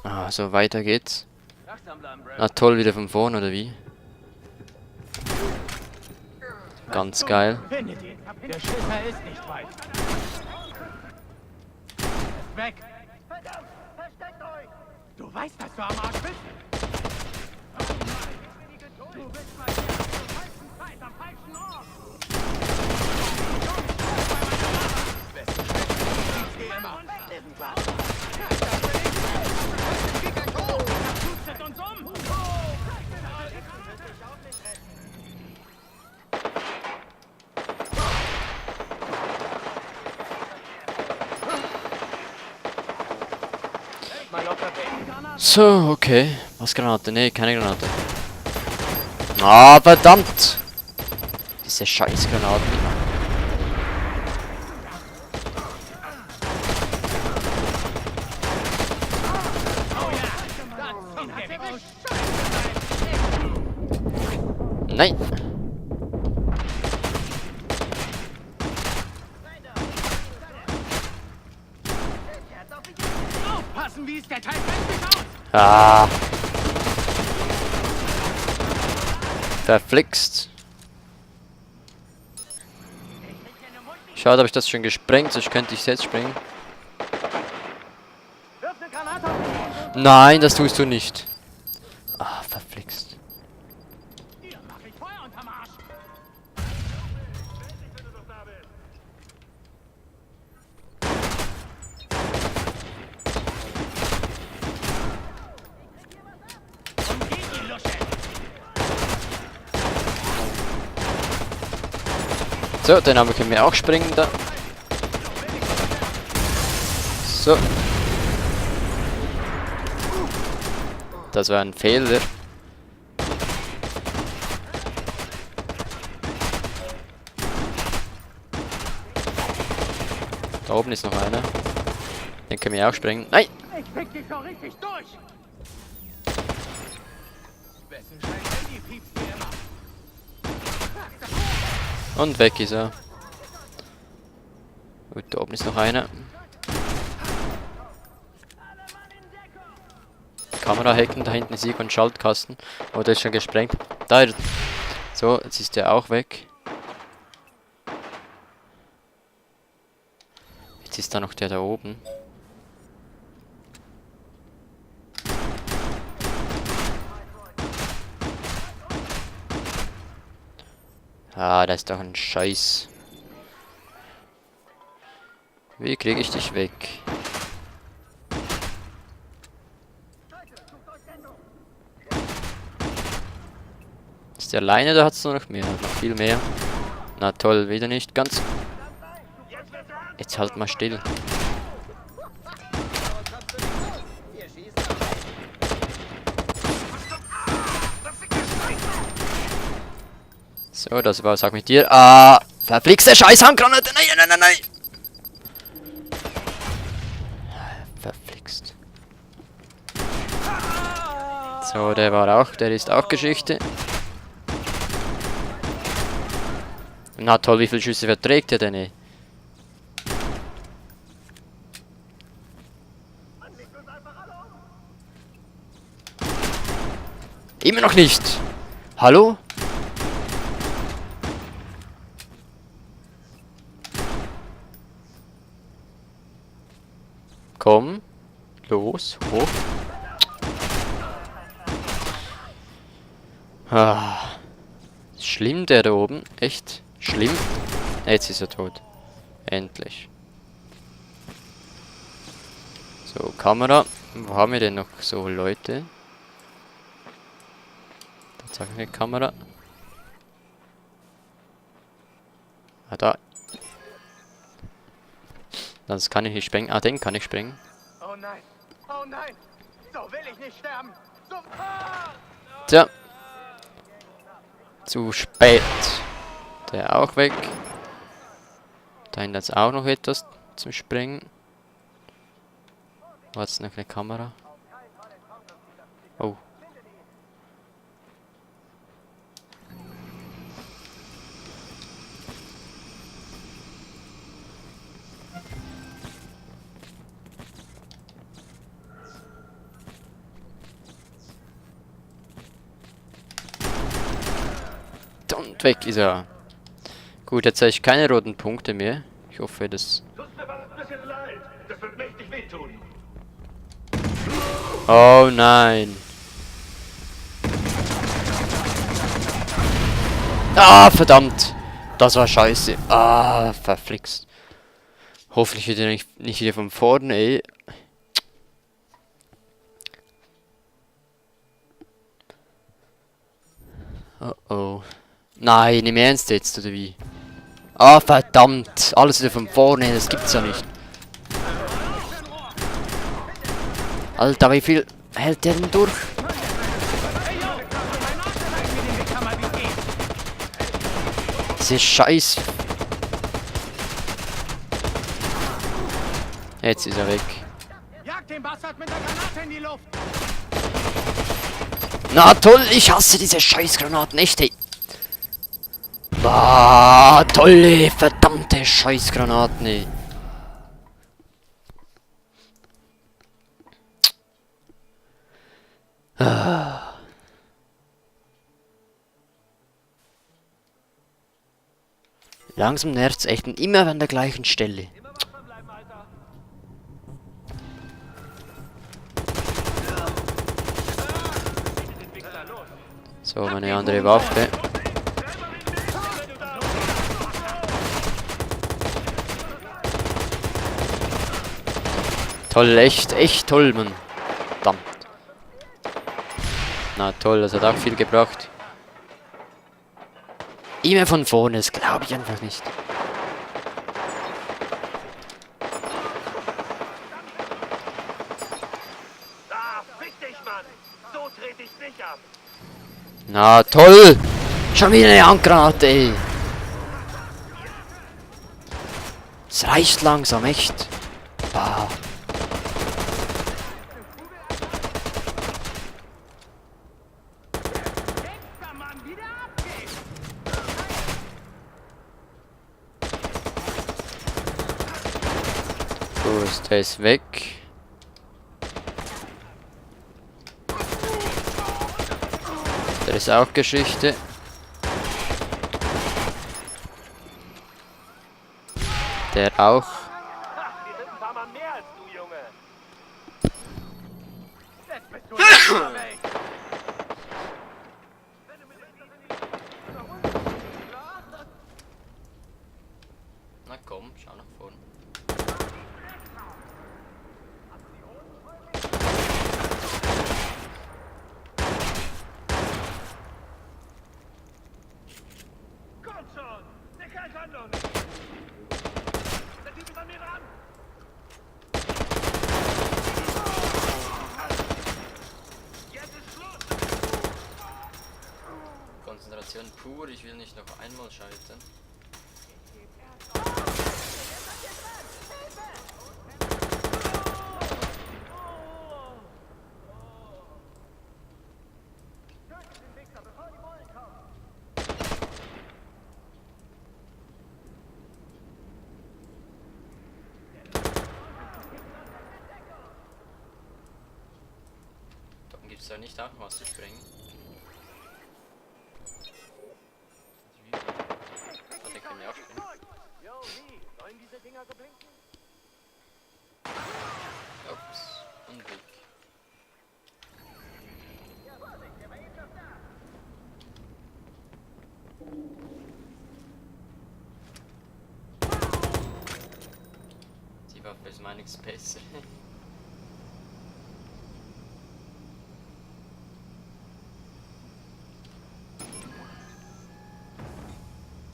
Ah, so weiter geht's. Na toll, wieder von vorn, oder wie? Ganz geil. Findet ihn. Der Schisser ist nicht weit. Ist weg. Verdammt, versteckt euch. Du weißt, dass du am Arsch bist? Du bist mal hier zur falschen Zeit am falschen Ort. Besten Scheiß, ich geh immer. Pustet uns um. So, okay. Was Granate? Nee, keine Granate. Ah, verdammt! Diese scheiß Granaten. Nein! Aufpassen, wie ist der Teil richtig aus? Ah! Verflixt. Schade, habe ich das schon gesprengt, sonst könnte ich jetzt springen. Wirf eine Granate auf den. Nein, das tust du nicht. Ah, verflixt. Hier mach ich Feuer unterm Arsch. Umgeh die Lusche. So, den haben können wir auch springen da. So. Das war ein Fehler. Da oben ist noch einer. Den können wir auch springen. Nein! Ich fick dich doch richtig durch. Wessen scheiß Handy piepst dir immer? Und weg ist er. Gut, da oben ist noch einer. Kamera hacken, da hinten ist irgendwo ein Schaltkasten. Oh, der ist schon gesprengt. Da ist er. So, jetzt ist der auch weg. Jetzt ist da noch der da oben. Ah, da ist doch ein Scheiß. Wie kriege ich dich weg? Ist der alleine oder hat es nur noch mehr? Noch viel mehr. Na toll, wieder nicht ganz. Jetzt halt mal still. So, das war's auch mit dir. Ah, verflixte Scheiß-Handgranate. Nein, nein, nein, nein. Verflixt. So, der ist auch Geschichte. Na toll, wie viele Schüsse verträgt er denn? Ey? Immer noch nicht. Hallo? Komm. Los, hoch. Ah. Schlimm, der da oben. Echt schlimm. Jetzt ist er tot. Endlich. So, Kamera. Wo haben wir denn noch so Leute? Da zeigen wir Kamera. Ah, da. Das kann ich nicht sprengen. Ah, den kann ich sprengen. Oh nein. Oh nein. So will ich nicht sterben. So. Ah! Tja. Zu spät. Der auch weg. Da hinten ist auch noch etwas zum Sprengen. Was ist noch eine Kamera? Oh. Und weg ist er. Gut, jetzt habe ich keine roten Punkte mehr. Ich hoffe, das... Tut mir was ein bisschen leid. Das wird mächtig wehtun. Oh nein. Ah, verdammt. Das war scheiße. Ah, verflixt. Hoffentlich wieder nicht wieder von vorne, ey. Oh oh. Nein, im Ernst jetzt, oder wie? Ah, verdammt. Alles wieder von vorne, das gibt's ja nicht. Alter, wie viel hält der denn durch? Diese Scheiß... Jetzt ist er weg. Jag den Bastard mit der Granate in die Luft. Na toll, ich hasse diese Scheißgranaten, echt, ey. Ah, tolle, verdammte Scheißgranaten, ey. Ah. Langsam nervt's echt und immer an der gleichen Stelle. So, meine andere Waffe. Toll, echt toll, Mann. Verdammt. Na toll, das hat auch viel gebracht. Immer von vorne, das glaube ich einfach nicht. Da, fick dich, Mann. So trete ich nicht ab. Na toll! Schon wieder eine Handgranate, ey. Es reicht langsam, echt. Ah. Gut, der ist weg. Der ist auch Geschichte. Der auch. Wir sind ein paar Mal mehr als du, Junge. Jetzt bist du in der Welt. Na komm, schau nach vorne. Komm schon. Der Kerl kann doch nicht. Der Typ ist an mir ran. Jetzt ist Schluss. Konzentration pur, ich will nicht noch einmal schalten. Gibt es da nicht auch was zu sprengen? Ah, den können wir auch sprengen. Jo, wie? Sollen diese Dinger so blinken? Ups, und weg. Die Waffe ist meiniges besser.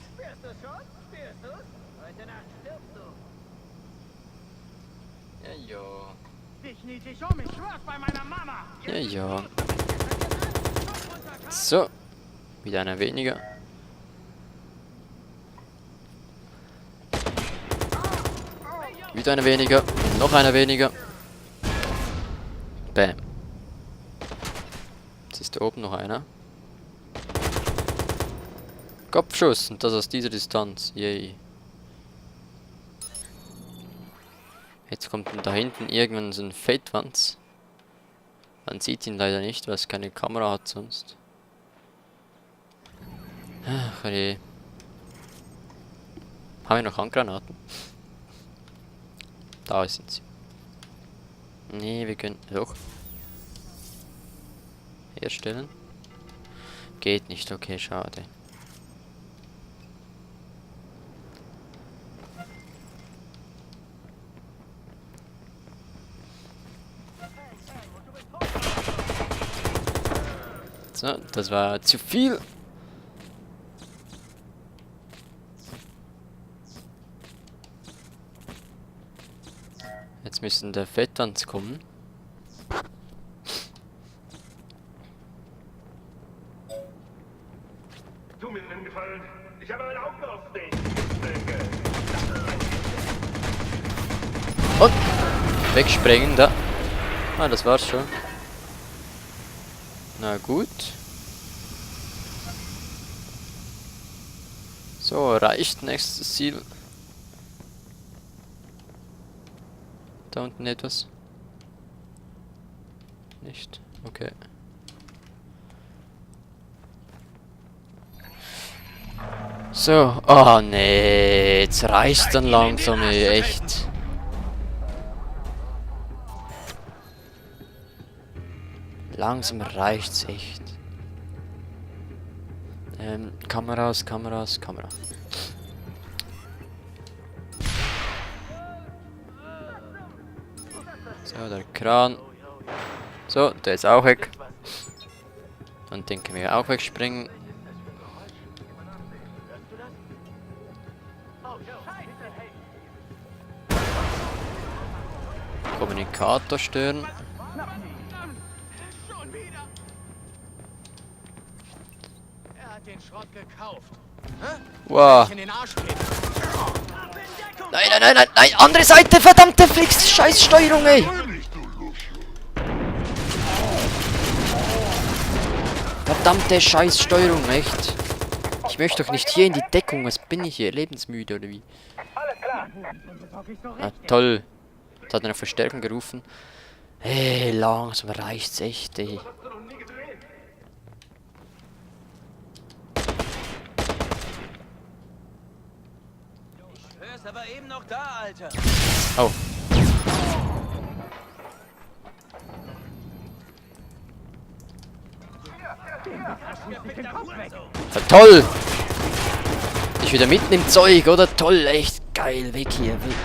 Spürst du schon? Spürst du? Heute Nacht stirbst du. Ja, ja. Dich nie dich um, ich schwör's bei meiner Mama. Ja, ja. So. Wieder einer weniger. Wieder einer weniger. Noch einer weniger. Bam. Jetzt ist da oben noch einer. Kopfschuss und das aus dieser Distanz. Yay. Jetzt kommt da hinten irgendwann so ein Fettwanz. Man sieht ihn leider nicht, weil es keine Kamera hat sonst. Ach je. Haben wir noch Handgranaten? Da sind sie. Nee, wir können... Doch. Herstellen. Geht nicht, okay, schade. So, das war zu viel. Jetzt müssen der Fettans kommen. Tu mir einen Gefallen. Ich habe ein Auge auf dich. Und wegsprengen, da. Ah, das war's schon. Na gut. So, reicht nächstes Ziel. Da unten etwas. Nicht. Okay. So. Oh nee. Jetzt reicht's dann langsam, ey, echt. Langsam reicht's echt. Kameras. So, der Kran. So, der ist auch weg. Und den können wir auch wegspringen. Kommunikator stören. Er hat den Schrott gekauft. Wow. In den Arsch treten. Nein, andere Seite, verdammte Flix, scheiß Steuerung, ey. Verdammte scheiß Steuerung, echt. Ich möchte doch nicht hier in die Deckung, was bin ich hier, lebensmüde oder wie? Ah, toll. Jetzt hat er eine Verstärkung gerufen. Hey, langsam reicht's echt, ey. Er ist aber eben noch da, Alter. Oh. Ja, toll! Ich wieder mitten im Zeug, oder? Toll, echt geil. Weg hier, weg.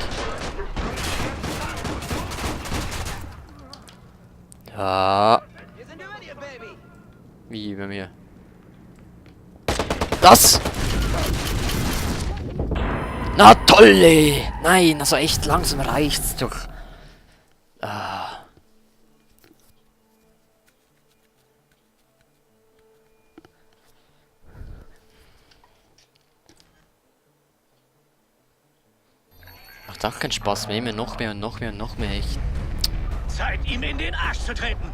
Ja. Wir sind über dir, Baby. Wie über mir? Das! Na toll, ey. Nein, also echt langsam reicht's doch. Ah. Macht auch keinen Spaß mehr, immer noch mehr und noch mehr und noch mehr, echt. Zeit, ihm in den Arsch zu treten.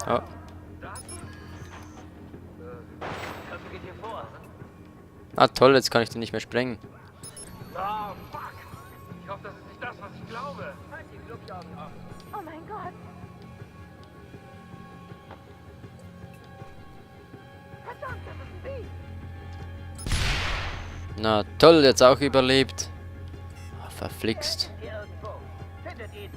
Oh. Ah toll, jetzt kann ich den nicht mehr sprengen. Ah, fuck. Ich hoffe, das ist nicht das, was ich glaube. Halt die Luftaugen auf. Oh mein Gott. Verdammt, das ist ein Biest. Na toll, jetzt auch überlebt. Ah, verflixt. Hier irgendwo. Findet ihn.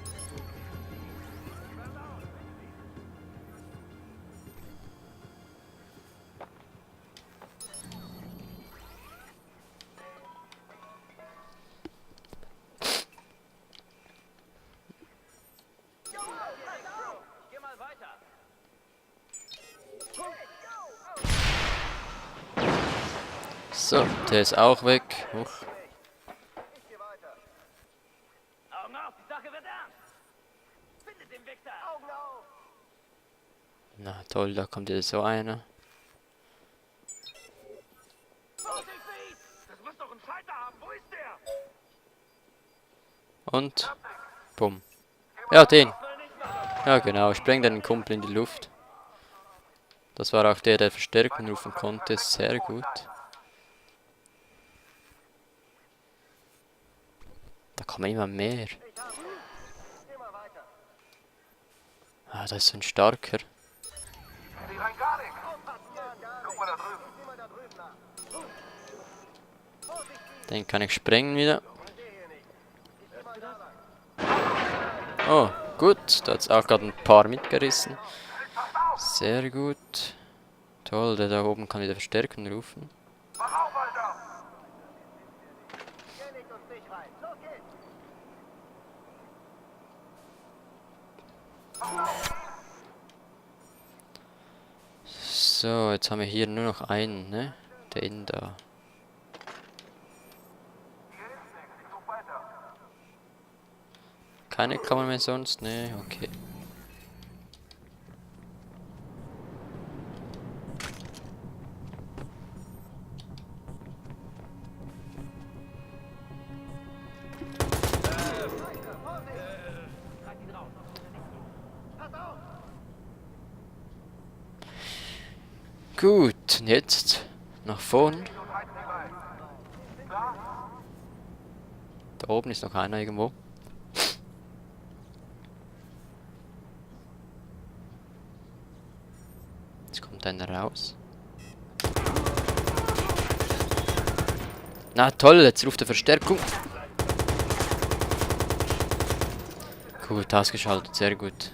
Geh mal weiter. So, der ist auch weg. Huch. Augen auf, die Sache wird ernst. Findet den Wichser. Augen auf. Na toll, da kommt jetzt so einer. Vorsicht, Beat! Das muss doch einen Schalter haben. Wo ist der? Und bumm. Ja, den. Ja genau, spreng den Kumpel in die Luft. Das war auch der, der Verstärkung rufen konnte. Sehr gut. Da kommen immer mehr. Ah, da ist so ein starker. Die rein gar nichts. Guck mal da drüben. Den kann ich sprengen wieder. Oh, gut. Da hat es auch gerade ein paar mitgerissen. Sehr gut. Toll, der da oben kann wieder Verstärkung rufen. Mach auf, Alter. So, jetzt haben wir hier nur noch einen, ne? Der Innen da. Keine Kammer mehr sonst? Ne, okay. Gut, und jetzt nach vorn. Da oben ist noch einer irgendwo. Jetzt kommt einer raus. Na toll, jetzt ruft er Verstärkung. Gut, ausgeschaltet, sehr gut.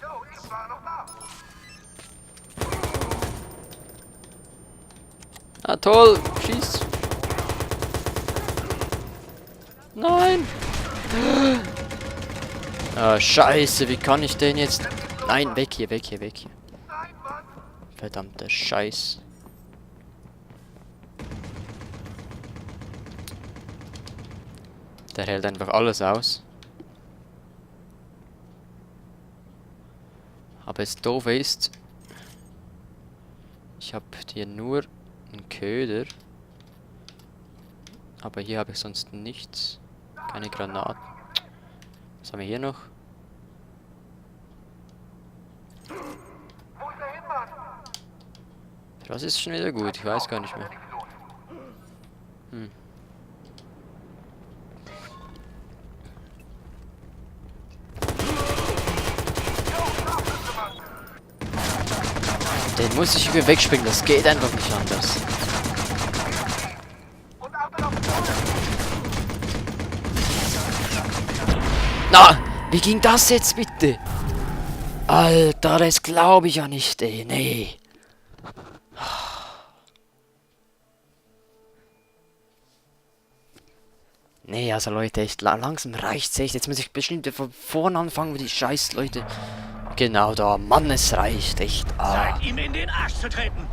Jo, ich war noch da. Ah toll, schieß. Nein. Ah, scheiße, wie kann ich den jetzt... Nein, weg hier, weg hier, weg hier. Nein, Mann. Verdammter Scheiß. Der hält einfach alles aus. Aber das Doofe ist, ich habe hier nur einen Köder. Aber hier habe ich sonst nichts. Keine Granaten. Was haben wir hier noch? Wo ist er hin, Mann? Das ist schon wieder gut, ich weiß gar nicht mehr. Hm. Den muss ich irgendwie wegspringen, das geht einfach nicht anders. Und Achtung auf den Na, wie ging das jetzt bitte? Alter, das glaube ich ja nicht, ey, nee. Nee, also Leute, echt langsam reicht's echt. Jetzt muss ich bestimmt von vorne anfangen, wie die Scheiß Leute. Genau da, Mann, es reicht echt. Ah. Ihm in den Arsch zu treten.